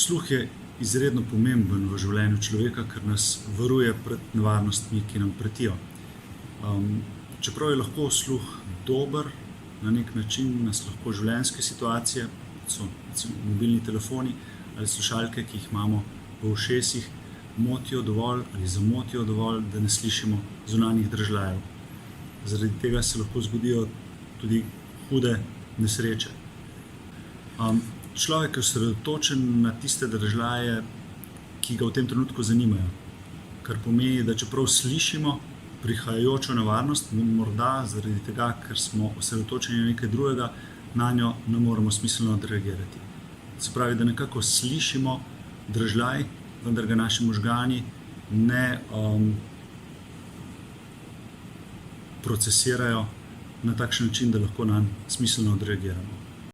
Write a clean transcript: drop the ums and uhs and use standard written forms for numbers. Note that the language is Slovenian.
Sluh je izredno pomemben v življenju človeka, ker nas varuje pred nevarnostmi, ki nam pretijo. Čeprav je lahko sluh dober, na nek način nas lahko življenjske situacije, kot so recimo mobilni telefoni ali slušalke, ki jih imamo v ušesih, motijo dovolj ali zamotijo dovolj, da ne slišimo zunanjih držljajev. Zaradi tega se lahko zgodijo tudi hude nesreče. Človek je osredotočen na tiste držljaje, ki ga v tem trenutku zanimajo, kar pomeni, da čeprav slišimo prihajajočo nevarnost, morda zaradi tega, ker smo osredotočeni na nekaj drugega, nanjo ne moremo smiselno odreagirati. Se pravi, da nekako slišimo držljaj, vendar ga naši možgani ne procesirajo na takšen način, da lahko nanj smiselno odreagiramo.